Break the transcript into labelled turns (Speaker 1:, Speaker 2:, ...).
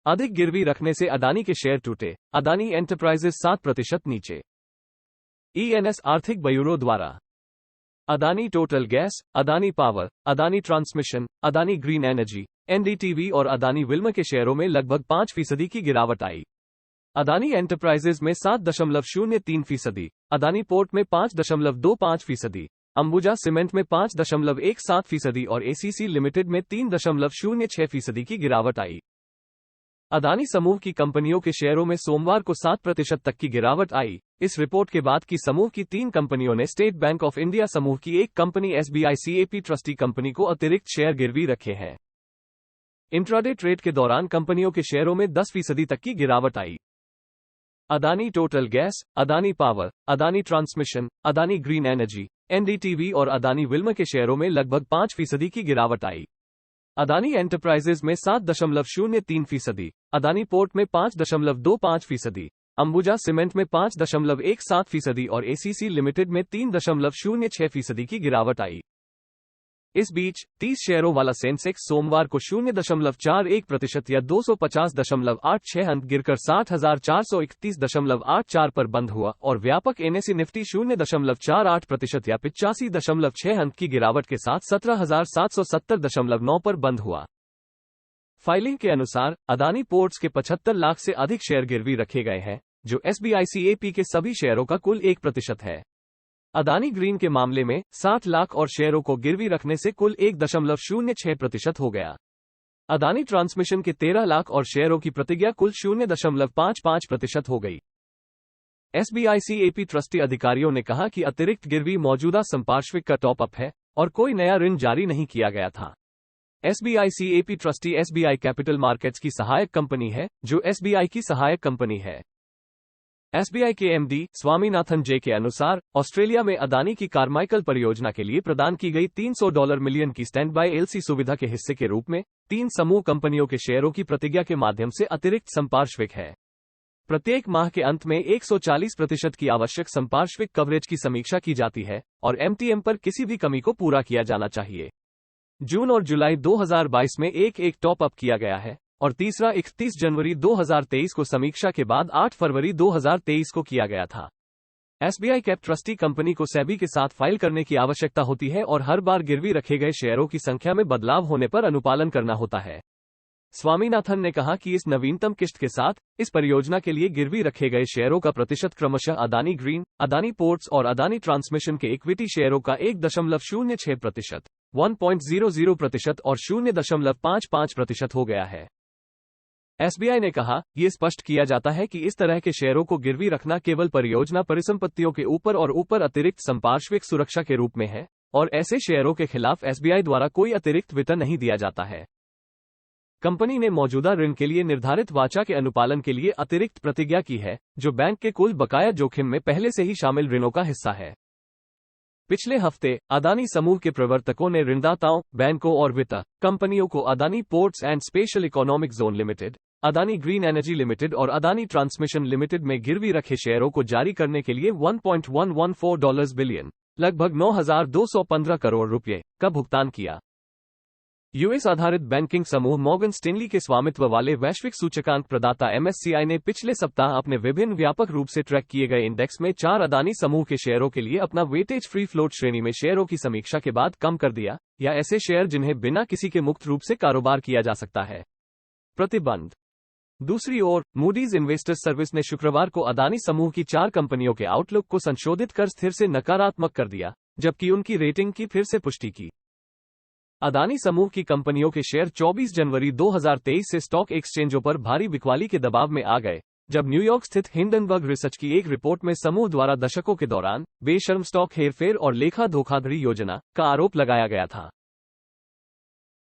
Speaker 1: अधिक गिरवी रखने से अदानी के शेयर टूटे, अदानी एंटरप्राइजेज 7% नीचे। ईएनएस आर्थिक ब्यूरो द्वारा Adani total gas, Adani power, Adani transmission, Adani green energy, NDTV और अदानी विल्म के शेयरों में लगभग 5% की गिरावट आई। अदानी एंटरप्राइजेज में 7.03%, अदानी पोर्ट में 5.25%, अंबुजा सीमेंट में 5.17% और एसीसी लिमिटेड में 3.06% की गिरावट आई। अदानी समूह की कंपनियों के शेयरों में सोमवार को 7% तक की गिरावट आई। इस रिपोर्ट के बाद की समूह की 3 कंपनियों ने स्टेट बैंक ऑफ इंडिया समूह की एक company SBI CAP trustee company को अतिरिक्त शेयर गिरवी रखे हैं। इंट्राडे ट्रेड के दौरान कंपनियों के शेयरों में 10% तक की गिरावट आई। Adani total gas, Adani power, Adani transmission, Adani green energy, NDTV और अदानी विल्म के शेयरों में लगभग 5% की गिरावट आई। अदानी एंटरप्राइजेज में 7.03%, अदानी पोर्ट में 5.25%, अंबुजा सीमेंट में 5.17% और एसीसी लिमिटेड में 3.06% की गिरावट आई। इस बीच 30 शेयरों वाला सेंसेक्स सोमवार को 0.41% या 250.86 अंक गिरकर 60,431.84 पर बंद हुआ और व्यापक एनएसई निफ्टी 0.48% या 85.6 अंक की गिरावट के साथ 17,770.9 पर बंद हुआ। फाइलिंग के अनुसार अदानी पोर्ट्स के 75 लाख से अधिक शेयर गिरवी रखे गए हैं, जो एसबीआई सीएपी के सभी शेयरों का कुल 1% है। अदानी ग्रीन के मामले में 60 लाख और शेयरों को गिरवी रखने से कुल 1.06% हो गया। अदानी ट्रांसमिशन के 13 लाख और शेयरों की प्रतिज्ञा कुल 0.55% हो गई। एसबीआई सीएपी ट्रस्टी अधिकारियों ने कहा कि अतिरिक्त गिरवी मौजूदा संपार्श्विक का टॉप अप है और कोई नया ऋण जारी नहीं किया गया था। SBI CAP trustee SBI capital markets की सहायक कंपनी है, जो एसबीआई की सहायक कंपनी है। एसबीआई के एमडी स्वामीनाथन जे के अनुसार ऑस्ट्रेलिया में अदानी की कारमाइकल परियोजना के लिए प्रदान की गई $300 मिलियन की स्टैंड बाय एलसी सुविधा के हिस्से के रूप में 3 समूह कंपनियों के शेयरों की प्रतिज्ञा के माध्यम से अतिरिक्त संपार्श्विक है। प्रत्येक माह के अंत में 140% की आवश्यक संपार्श्विक कवरेज की समीक्षा की जाती है और एमटीएम पर किसी भी कमी को पूरा किया जाना चाहिए। जून और जुलाई 2022 में एक टॉप अप किया गया है और तीसरा 31 जनवरी 2023 को समीक्षा के बाद 8 फरवरी 2023 को किया गया था। एसबीआई कैप ट्रस्टी कंपनी को सेबी के साथ फाइल करने की आवश्यकता होती है और हर बार गिरवी रखे गए शेयरों की संख्या में बदलाव होने पर अनुपालन करना होता है। स्वामीनाथन ने कहा कि इस नवीनतम किस्त के साथ इस परियोजना के लिए गिरवी रखे गए शेयरों का प्रतिशत क्रमशः अदानी ग्रीन, अदानी पोर्ट्स और अदानी ट्रांसमिशन के इक्विटी शेयरों का 1.06%, 1.00% और 0.55% हो गया है। एसबीआई ने कहा, ये स्पष्ट किया जाता है कि इस तरह के शेयरों को गिरवी रखना केवल परियोजना परिसंपत्तियों के ऊपर अतिरिक्त संपार्श्विक सुरक्षा के रूप में है और ऐसे शेयरों के खिलाफ एसबीआई द्वारा कोई अतिरिक्त वित्त नहीं दिया जाता है। कंपनी ने मौजूदा ऋण के लिए निर्धारित वाचा के अनुपालन के लिए अतिरिक्त प्रतिज्ञा की है, जो बैंक के कुल बकाया जोखिम में पहले से ही शामिल ऋणों का हिस्सा है। पिछले हफ्ते अदानी समूह के प्रवर्तकों ने ऋणदाताओं, बैंकों और वित्त कंपनियों को Adani ports and special economic zone limited, Adani green energy limited और अदानी ट्रांसमिशन लिमिटेड में गिरवी रखे शेयरों को जारी करने के लिए $1.114 बिलियन, लगभग 9,215 करोड़ रुपए का भुगतान किया। यूएस आधारित बैंकिंग समूह मॉर्गन स्टैनली के स्वामित्व वाले वैश्विक सूचकांक प्रदाता एमएससीआई ने पिछले सप्ताह अपने विभिन्न व्यापक रूप से ट्रैक किए गए इंडेक्स में 4 अदानी समूह के शेयरों के लिए अपना वेटेज फ्री फ्लोट श्रेणी में शेयरों की समीक्षा के बाद कम कर दिया, या ऐसे शेयर जिन्हें बिना किसी के मुक्त रूप से कारोबार किया जा सकता है। प्रतिबंध। दूसरी ओर, मूडीज इन्वेस्टर्स सर्विस ने शुक्रवार को अदानी समूह की 4 कंपनियों के आउटलुक को संशोधित कर स्थिर से नकारात्मक कर दिया, जबकि उनकी रेटिंग की फिर से पुष्टि की। अदानी समूह की कंपनियों के शेयर 24 जनवरी 2023 से स्टॉक एक्सचेंजों पर भारी बिकवाली के दबाव में आ गए, जब न्यूयॉर्क स्थित हिंडनबर्ग रिसर्च की एक रिपोर्ट में समूह द्वारा दशकों के दौरान बेशर्म स्टॉक हेरफेर और लेखा धोखाधड़ी योजना का आरोप लगाया गया था।